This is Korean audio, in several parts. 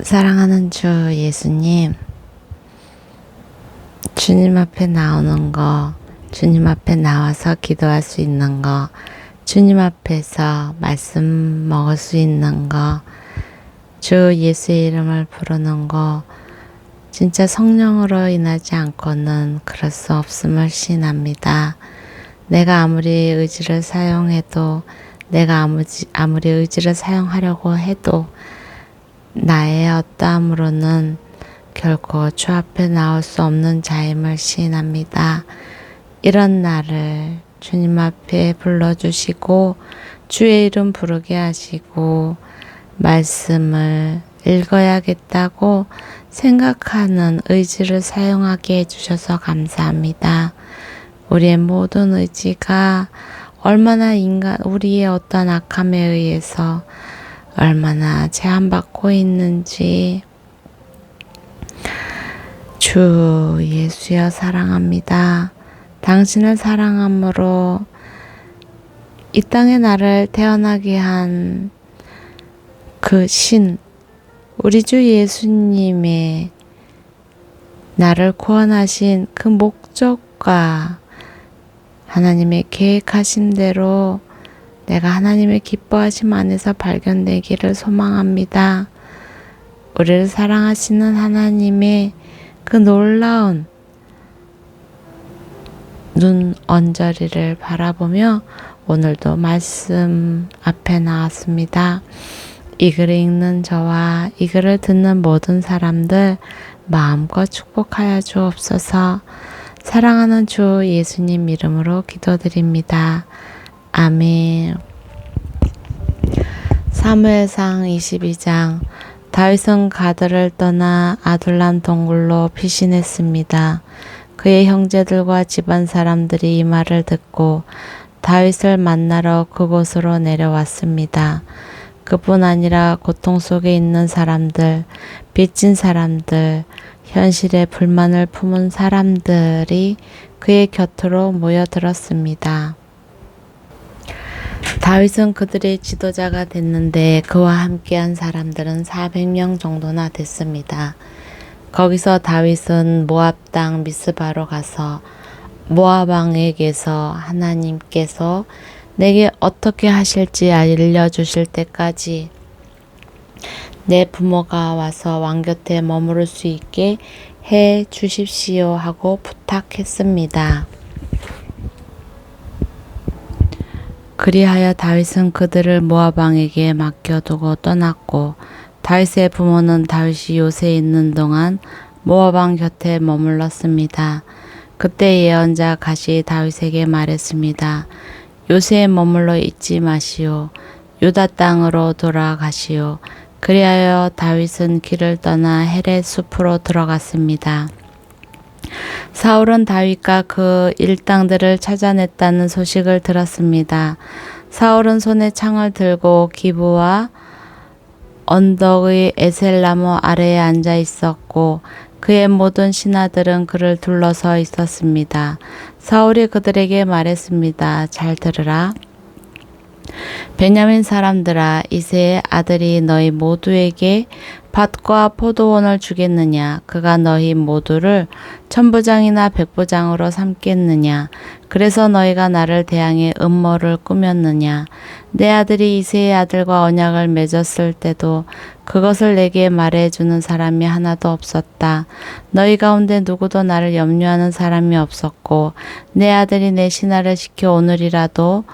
사랑하는 주 예수님, 주님 앞에 나오는 거, 주님 앞에 나와서 기도할 수 있는 거, 주님 앞에서 말씀 먹을 수 있는 거, 주 예수의 이름을 부르는 거, 진짜 성령으로 인하지 않고는 그럴 수 없음을 시인합니다. 내가 아무리 의지를 사용해도, 내가 아무리 의지를 사용하려고 해도 나의 어떠함으로는 결코 주 앞에 나올 수 없는 자임을 시인합니다. 이런 나를 주님 앞에 불러주시고 주의 이름 부르게 하시고 말씀을 읽어야겠다고 생각하는 의지를 사용하게 해주셔서 감사합니다. 우리의 모든 의지가 얼마나 우리의 어떤 악함에 의해서 얼마나 제한받고 있는지 주 예수여 사랑합니다. 당신을 사랑함으로 이 땅에 나를 태어나게 한 그 신, 우리 주 예수님의 나를 구원하신 그 목적과 하나님의 계획하신 대로 내가 하나님의 기뻐하심 안에서 발견되기를 소망합니다. 우리를 사랑하시는 하나님의 그 놀라운 눈 언저리를 바라보며 오늘도 말씀 앞에 나왔습니다. 이 글을 읽는 저와 이 글을 듣는 모든 사람들 마음껏 축복하여 주옵소서. 사랑하는 주 예수님 이름으로 기도드립니다. 아멘. 사무엘상 22장. 다윗은 가드를 떠나 아둘람 동굴로 피신했습니다. 그의 형제들과 집안 사람들이 이 말을 듣고 다윗을 만나러 그곳으로 내려왔습니다. 그뿐 아니라 고통 속에 있는 사람들, 빚진 사람들, 현실에 불만을 품은 사람들이 그의 곁으로 모여들었습니다. 다윗은 그들의 지도자가 됐는데 그와 함께한 사람들은 400명 정도나 됐습니다. 거기서 다윗은 모압 땅 미스바로 가서 모압 왕에게서 하나님께서 내게 어떻게 하실지 알려주실 때까지 내 부모가 와서 왕 곁에 머무를 수 있게 해 주십시오 하고 부탁했습니다. 그리하여 다윗은 그들을 모압 왕에게 맡겨두고 떠났고 다윗의 부모는 다윗이 요새에 있는 동안 모압 왕 곁에 머물렀습니다. 그때 예언자 갓이 다윗에게 말했습니다. 요새에 머물러 있지 마시오. 유다 땅으로 돌아가시오. 그리하여 다윗은 길을 떠나 헤렛 숲으로 들어갔습니다. 사울은 다윗과 그 일당들을 찾아냈다는 소식을 들었습니다. 사울은 손에 창을 들고 기브와 언덕의 에셀나무 아래에 앉아 있었고 그의 모든 신하들은 그를 둘러서 있었습니다. 사울이 그들에게 말했습니다. 잘 들으라. 베냐민 사람들아, 이새의 아들이 너희 모두에게 밭과 포도원을 주겠느냐? 그가 너희 모두를 천부장이나 백부장으로 삼겠느냐? 그래서 너희가 나를 대항해 음모를 꾸몄느냐? 내 아들이 이새의 아들과 언약을 맺었을 때도 그것을 내게 말해주는 사람이 하나도 없었다. 너희 가운데 누구도 나를 염려하는 사람이 없었고 내 아들이 내 신하를 시켜 오늘이라도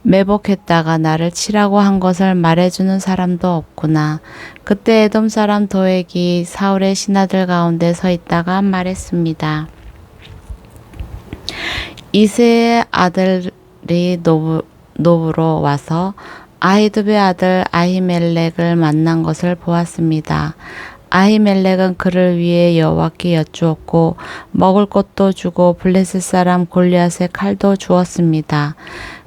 매복했다가 나를 치라고 한 것을 말해주는 사람도 없구나. 그때 에돔 사람 도액이 사울의 신하들 가운데 서 있다가 말했습니다. 이새의 아들이 노브로 와서 아히두베의 아들 아히멜렉을 만난 것을 보았습니다. 아히멜렉은 그를 위해 여호와께 여쭈었고 먹을 것도 주고 블레셋 사람 골리앗의 칼도 주었습니다.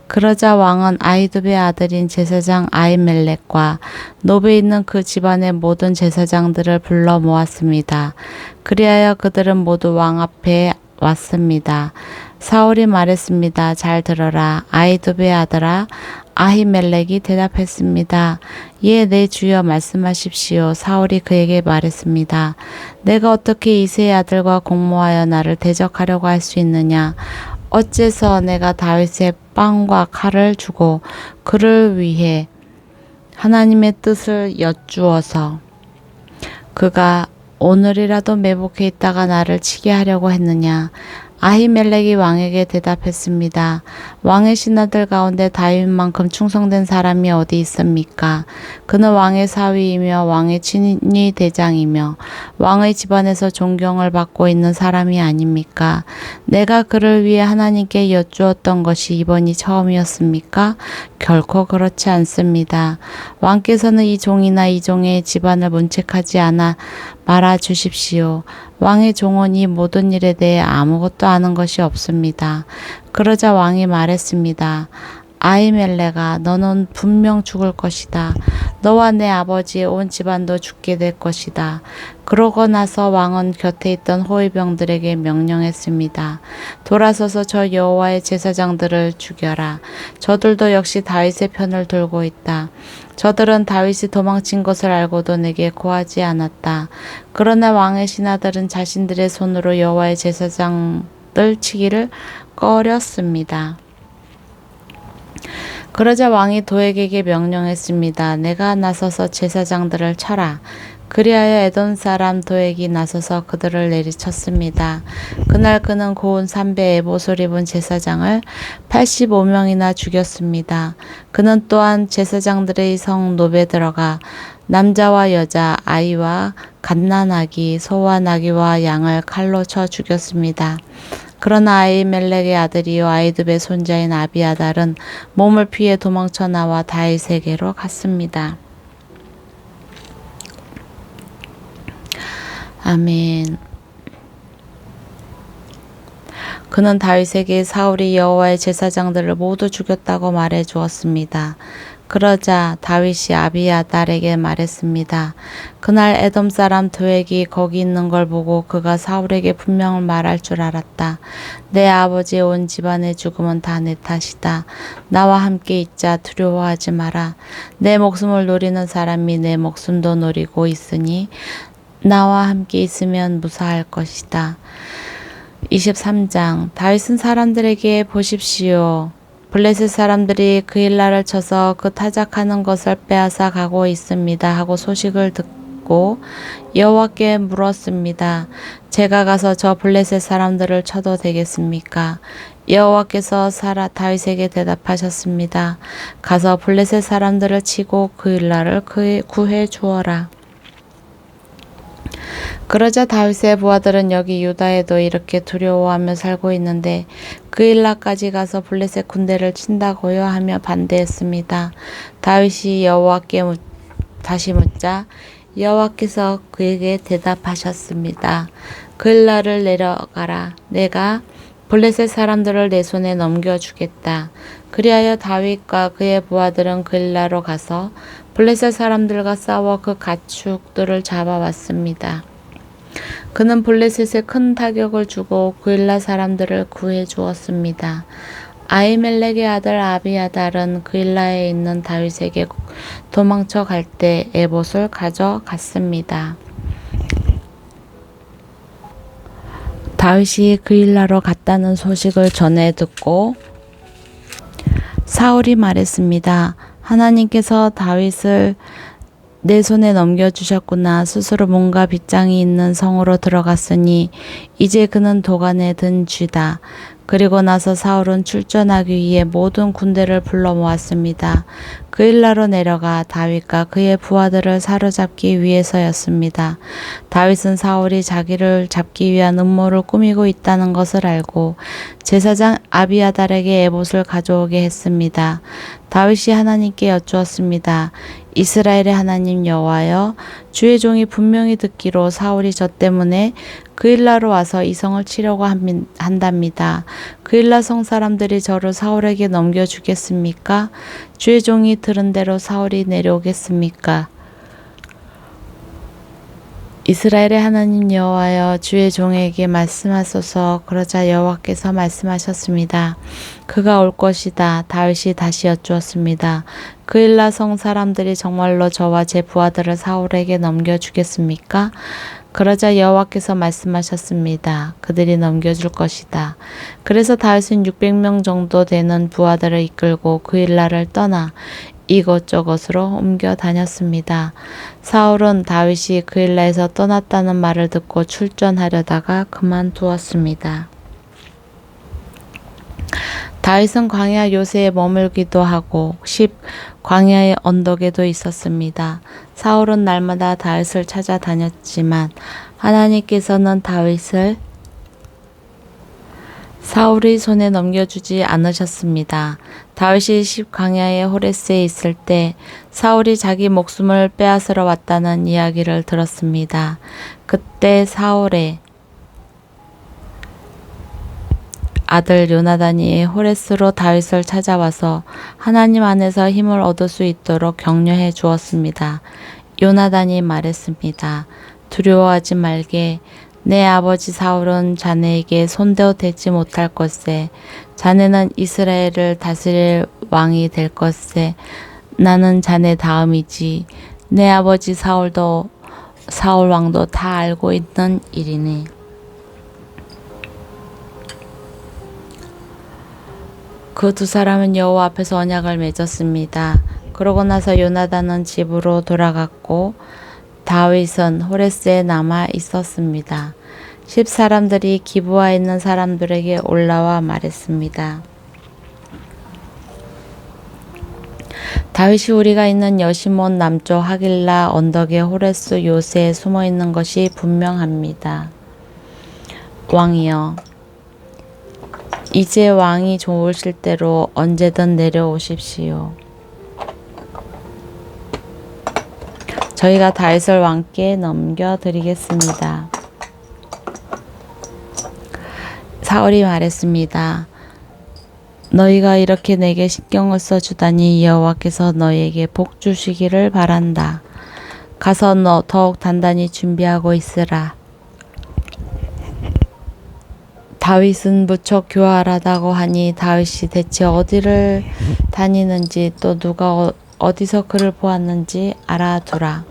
그러자 왕은 아히두베의 아들인 제사장 아히멜렉과 노브에 있는 그 집안의 모든 제사장들을 불러 모았습니다. 그리하여 그들은 모두 왕 앞에 왔습니다. 사울이 말했습니다. 잘 들어라. 아히두베의 아들아. 아히멜렉이 대답했습니다. 예, 내 주여 말씀하십시오. 사울이 그에게 말했습니다. 내가 어떻게 이새의 아들과 공모하여 나를 대적하려고 할 수 있느냐? 어째서 내가 다윗의 빵과 칼을 주고 그를 위해 하나님의 뜻을 여쭈어서 그가 오늘이라도 매복해 있다가 나를 치게 하려고 했느냐? 아히멜렉이 왕에게 대답했습니다. 왕의 신하들 가운데 다윗만큼 충성된 사람이 어디 있습니까? 그는 왕의 사위이며 왕의 친위 대장이며 왕의 집안에서 존경을 받고 있는 사람이 아닙니까? 내가 그를 위해 하나님께 여쭈었던 것이 이번이 처음이었습니까? 결코 그렇지 않습니다. 왕께서는 이 종이나 이 종의 집안을 문책하지 않아 말아 주십시오. 왕의 종은 이 모든 일에 대해 아무것도 아는 것이 없습니다. 그러자 왕이 말했습니다. 아히멜렉아, 너는 분명 죽을 것이다. 너와 내 아버지의 온 집안도 죽게 될 것이다. 그러고 나서 왕은 곁에 있던 호위병들에게 명령했습니다. 돌아서서 저 여호와의 제사장들을 죽여라. 저들도 역시 다윗의 편을 들고 있다. 저들은 다윗이 도망친 것을 알고도 내게 고하지 않았다. 그러나 왕의 신하들은 자신들의 손으로 여호와의 제사장들 치기를 꺼렸습니다. 그러자 왕이 도액에게 명령했습니다. 내가 나서서 제사장들을 쳐라. 그리하여 에돔 사람 도액이 나서서 그들을 내리쳤습니다. 그날 그는 고운 삼배 에봇을 입은 제사장을 85명이나 죽였습니다. 그는 또한 제사장들의 성 노베 들어가 남자와 여자, 아이와 갓난아기, 소와 나귀와 양을 칼로 쳐 죽였습니다. 그러나 아히멜렉의 아들이요 아히두베의 손자인 아비아달은 몸을 피해 도망쳐 나와 다윗에게로 갔습니다. 아멘. 그는 다윗에게 사울이 여호와의 제사장들을 모두 죽였다고 말해 주었습니다. 그러자 다윗이 아비아달에게 말했습니다. 그날 에돔 사람 도액이 거기 있는 걸 보고 그가 사울에게 분명을 말할 줄 알았다. 내 아버지의 온 집안의 죽음은 다 내 탓이다. 나와 함께 있자. 두려워하지 마라. 내 목숨을 노리는 사람이 내 목숨도 노리고 있으니 나와 함께 있으면 무사할 것이다. 23장. 다윗은 사람들에게 보십시오. 블레셋 사람들이 그일라를 쳐서 그 타작하는 것을 빼앗아 가고 있습니다 하고 소식을 듣고 여호와께 물었습니다. 제가 가서 저 블레셋 사람들을 쳐도 되겠습니까? 여호와께서 다윗에게 대답하셨습니다. 가서 블레셋 사람들을 치고 그일라를 구해 주어라. 그러자 다윗의 부하들은 여기 유다에도 이렇게 두려워하며 살고 있는데 그일라까지 가서 블레셋 군대를 친다고요 하며 반대했습니다. 다윗이 여호와께 다시 묻자 여호와께서 그에게 대답하셨습니다. 그일라를 내려가라. 내가 블레셋 사람들을 내 손에 넘겨주겠다. 그리하여 다윗과 그의 부하들은 그일라로 가서 블레셋 사람들과 싸워 그 가축들을 잡아왔습니다. 그는 블레셋에 큰 타격을 주고 그일라 사람들을 구해 주었습니다. 아히멜렉의 아들 아비아달은 그일라에 있는 다윗에게 도망쳐 갈 때 에봇을 가져갔습니다. 다윗이 그일라로 갔다는 소식을 전해 듣고 사울이 말했습니다. 하나님께서 다윗을 내 손에 넘겨주셨구나. 스스로 뭔가 빗장이 있는 성으로 들어갔으니 이제 그는 도간에 든 쥐다. 그리고 나서 사울은 출전하기 위해 모든 군대를 불러 모았습니다. 그일라로 내려가 다윗과 그의 부하들을 사로잡기 위해서였습니다. 다윗은 사울이 자기를 잡기 위한 음모를 꾸미고 있다는 것을 알고 제사장 아비아달에게 에봇을 가져오게 했습니다. 다윗이 하나님께 여쭈었습니다. 이스라엘의 하나님 여호와여, 주의 종이 분명히 듣기로 사울이 저 때문에 그일라로 와서 이 성을 치려고 한답니다. 그일라 성 사람들이 저를 사울에게 넘겨주겠습니까? 주의 종이 들은 대로 사울이 내려오겠습니까? 이스라엘의 하나님 여호와여, 주의 종에게 말씀하소서. 그러자 여호와께서 말씀하셨습니다. 그가 올 것이다. 다윗이 다시 여쭈었습니다. 그일라 성 사람들이 정말로 저와 제 부하들을 사울에게 넘겨주겠습니까? 그러자 여호와께서 말씀하셨습니다. 그들이 넘겨줄 것이다. 그래서 다윗은 600명 정도 되는 부하들을 이끌고 그일라를 떠나 이곳저곳으로 옮겨 다녔습니다. 사울은 다윗이 그일라에서 떠났다는 말을 듣고 출전하려다가 그만두었습니다. 다윗은 광야 요새에 머물기도 하고 광야의 언덕에도 있었습니다. 사울은 날마다 다윗을 찾아다녔지만 하나님께서는 다윗을 사울의 손에 넘겨주지 않으셨습니다. 다윗이 광야의 호레스에 있을 때 사울이 자기 목숨을 빼앗으러 왔다는 이야기를 들었습니다. 그때 사울의 아들 요나단이 호레스로 다윗을 찾아와서 하나님 안에서 힘을 얻을 수 있도록 격려해 주었습니다. 요나단이 말했습니다. 두려워하지 말게. 내 아버지 사울은 자네에게 손대어 대지 못할 것세. 자네는 이스라엘을 다스릴 왕이 될 것세. 나는 자네 다음이지. 내 아버지 사울 왕도 다 알고 있는 일이니. 그 두 사람은 여호와 앞에서 언약을 맺었습니다. 그러고 나서 요나단은 집으로 돌아갔고 다윗은 호레스에 남아 있었습니다. 사람들이 기브아에 있는 사람들에게 올라와 말했습니다. 다윗이 우리가 있는 여시몬 남쪽 하길라 언덕의 호레스 요새에 숨어 있는 것이 분명합니다. 왕이여, 이제 왕이 좋으실 대로 언제든 내려오십시오. 저희가 다윗을 왕께 넘겨드리겠습니다. 사울이 말했습니다. 너희가 이렇게 내게 신경을 써주다니 여호와께서 너희에게 복 주시기를 바란다. 가서 너 더욱 단단히 준비하고 있으라. 다윗은 무척 교활하다고 하니 다윗이 대체 어디를 다니는지 또 누가 어디서 그를 보았는지 알아두라.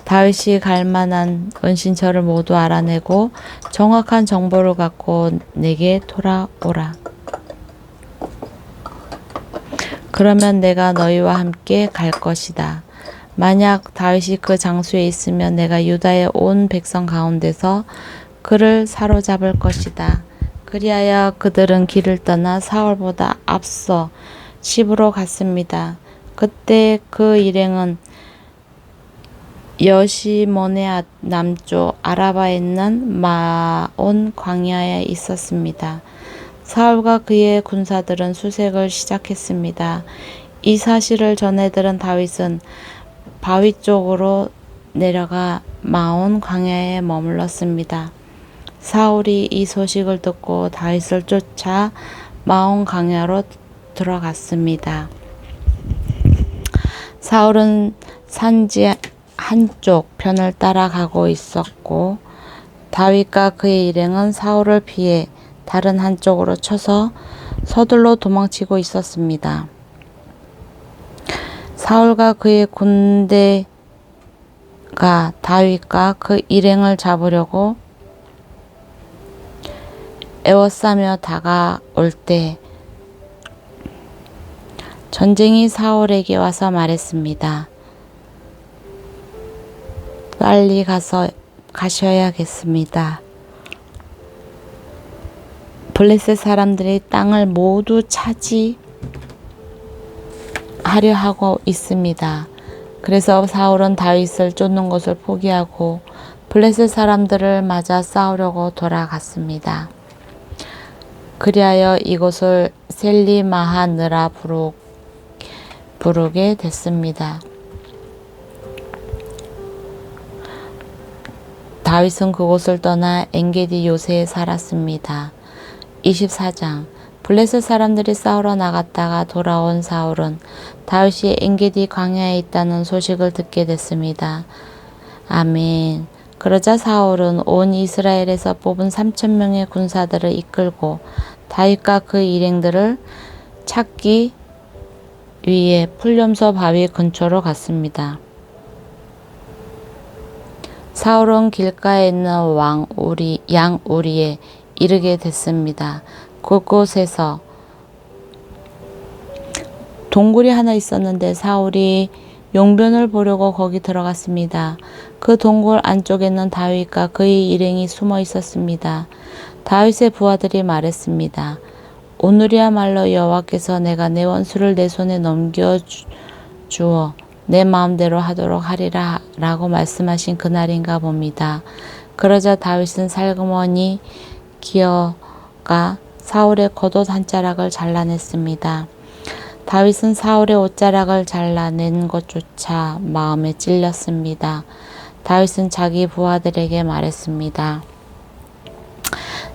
다윗이 갈 만한 은신처를 모두 알아내고 정확한 정보를 갖고 내게 돌아오라. 그러면 내가 너희와 함께 갈 것이다. 만약 다윗이 그 장소에 있으면 내가 유다의 온 백성 가운데서 그를 사로잡을 것이다. 그리하여 그들은 길을 떠나 사울보다 앞서 시브로 갔습니다. 그때 그 일행은 여시몬의 남쪽 아라바에 있는 마온 광야에 있었습니다. 사울과 그의 군사들은 수색을 시작했습니다. 이 사실을 전해 들은 다윗은 바위 쪽으로 내려가 마온 광야에 머물렀습니다. 사울이 이 소식을 듣고 다윗을 쫓아 마온 광야로 들어갔습니다. 사울은 산지 한쪽 편을 따라가고 있었고 다윗과 그의 일행은 사울을 피해 다른 한쪽으로 쳐서 서둘러 도망치고 있었습니다. 사울과 그의 군대가 다윗과 그 일행을 잡으려고 에워싸며 다가올 때 전쟁이 사울에게 와서 말했습니다. 빨리 가셔야겠습니다. 블레셋 사람들이 땅을 모두 차지하려 하고 있습니다. 그래서 사울은 다윗을 쫓는 것을 포기하고 블레셋 사람들을 맞아 싸우려고 돌아갔습니다. 그리하여 이곳을 셀리마하느라 부르게 됐습니다. 다윗은 그곳을 떠나 엔게디 요새에 살았습니다. 24장. 블레셋 사람들이 싸우러 나갔다가 돌아온 사울은 다윗이 엔게디 광야에 있다는 소식을 듣게 됐습니다. 아멘. 그러자 사울은 온 이스라엘에서 뽑은 3,000명의 군사들을 이끌고 다윗과 그 일행들을 찾기 위해 풀염소 바위 근처로 갔습니다. 사울은 길가에 있는 양 우리에 이르게 됐습니다. 그곳에서 동굴이 하나 있었는데 사울이 용변을 보려고 거기 들어갔습니다. 그 동굴 안쪽에는 다윗과 그의 일행이 숨어 있었습니다. 다윗의 부하들이 말했습니다. 오늘이야말로 여호와께서 내가 내 원수를 내 손에 넘겨주어 내 마음대로 하도록 하리라 라고 말씀하신 그날인가 봅니다. 그러자 다윗은 살그머니 기어가 사울의 겉옷 한 자락을 잘라냈습니다. 다윗은 사울의 옷자락을 잘라낸 것조차 마음에 찔렸습니다. 다윗은 자기 부하들에게 말했습니다.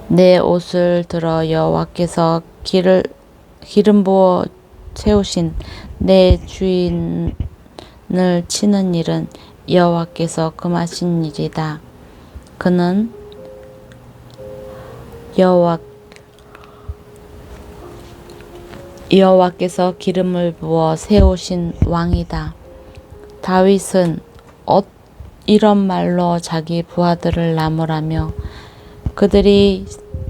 내 옷을 들어 여호와께서 기름 부어 세우신 내 주인을 치는 일은 여호와께서 금하신 일이다. 그는 여호와께서 기름을 부어 세우신 왕이다. 다윗은 이런 말로 자기 부하들을 나무라며 그들이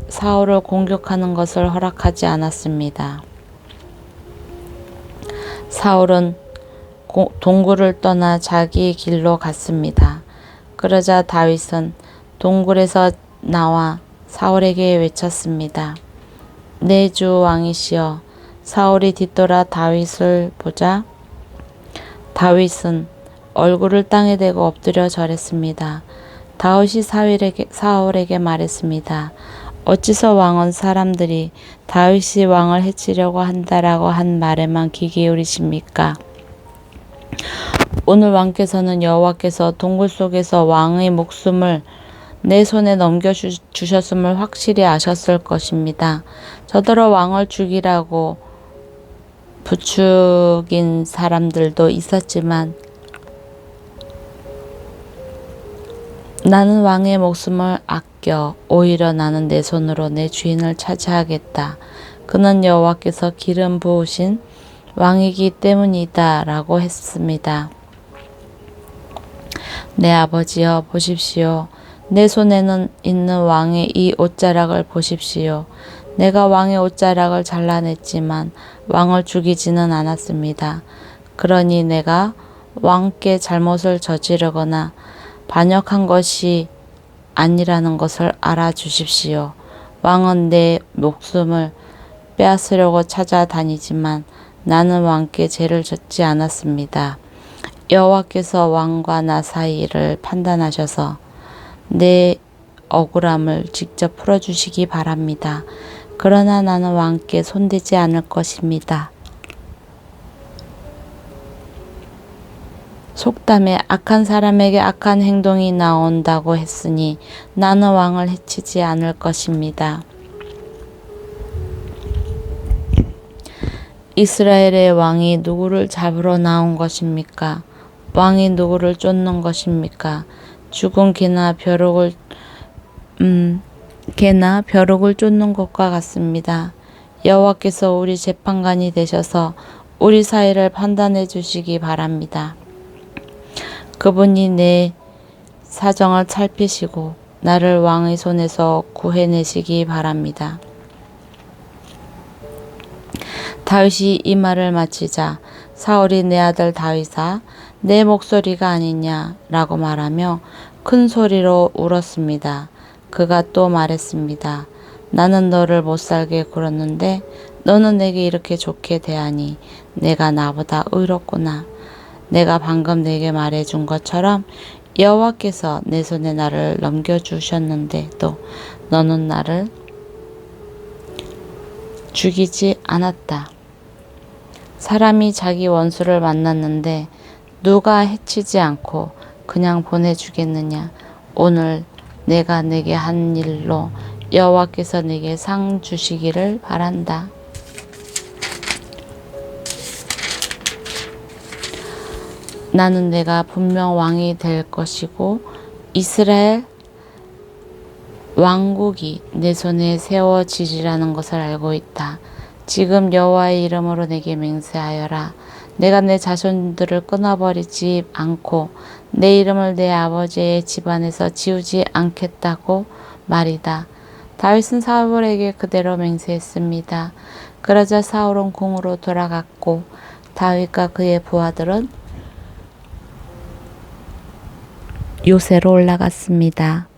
사울을 공격하는 것을 허락하지 않았습니다. 사울은 동굴을 떠나 자기 길로 갔습니다. 그러자 다윗은 동굴에서 나와 사울에게 외쳤습니다. 내 주 왕이시여. 사울이 뒤돌아 다윗을 보자 다윗은 얼굴을 땅에 대고 엎드려 절했습니다. 다윗이 사울에게 말했습니다. 어찌서 왕은 사람들이 다윗이 왕을 해치려고 한다라고 한 말에만 귀 기울이십니까? 오늘 왕께서는 여호와께서 동굴 속에서 왕의 목숨을 내 손에 넘겨주셨음을 확실히 아셨을 것입니다. 저더러 왕을 죽이라고 부추긴 사람들도 있었지만 나는 왕의 목숨을 아껴 오히려 나는 내 손으로 내 주인을 차지하겠다. 그는 여호와께서 기름 부으신 왕이기 때문이다 라고 했습니다. 내 아버지여 보십시오. 내 손에는 있는 왕의 이 옷자락을 보십시오. 내가 왕의 옷자락을 잘라냈지만 왕을 죽이지는 않았습니다. 그러니 내가 왕께 잘못을 저지르거나 반역한 것이 아니라는 것을 알아주십시오. 왕은 내 목숨을 빼앗으려고 찾아다니지만 나는 왕께 죄를 졌지 않았습니다. 여호와께서 왕과 나 사이를 판단하셔서 내 억울함을 직접 풀어주시기 바랍니다. 그러나 나는 왕께 손대지 않을 것입니다. 속담에 악한 사람에게 악한 행동이 나온다고 했으니 나는 왕을 해치지 않을 것입니다. 이스라엘의 왕이 누구를 잡으러 나온 것입니까? 왕이 누구를 쫓는 것입니까? 죽은 개나 벼룩을 쫓는 것과 같습니다. 여호와께서 우리 재판관이 되셔서 우리 사이를 판단해 주시기 바랍니다. 그분이 내 사정을 살피시고 나를 왕의 손에서 구해내시기 바랍니다. 다윗이 이 말을 마치자 사울이 내 아들 다윗아 내 목소리가 아니냐 라고 말하며 큰 소리로 울었습니다. 그가 또 말했습니다. 나는 너를 못살게 굴었는데 너는 내게 이렇게 좋게 대하니 내가 나보다 의롭구나. 내가 방금 내게 말해준 것처럼 여호와께서 내 손에 나를 넘겨주셨는데도 너는 나를 죽이지 않았다. 사람이 자기 원수를 만났는데 누가 해치지 않고 그냥 보내주겠느냐. 오늘 내가 내게 한 일로 여호와께서 내게 상 주시기를 바란다. 나는 내가 분명 왕이 될 것이고 이스라엘 왕국이 내 손에 세워지리라는 것을 알고 있다. 지금 여호와의 이름으로 내게 맹세하여라. 내가 내 자손들을 끊어버리지 않고 내 이름을 내 아버지의 집안에서 지우지 않겠다고 말이다. 다윗은 사울에게 그대로 맹세했습니다. 그러자 사울은 궁으로 돌아갔고 다윗과 그의 부하들은 요새로 올라갔습니다.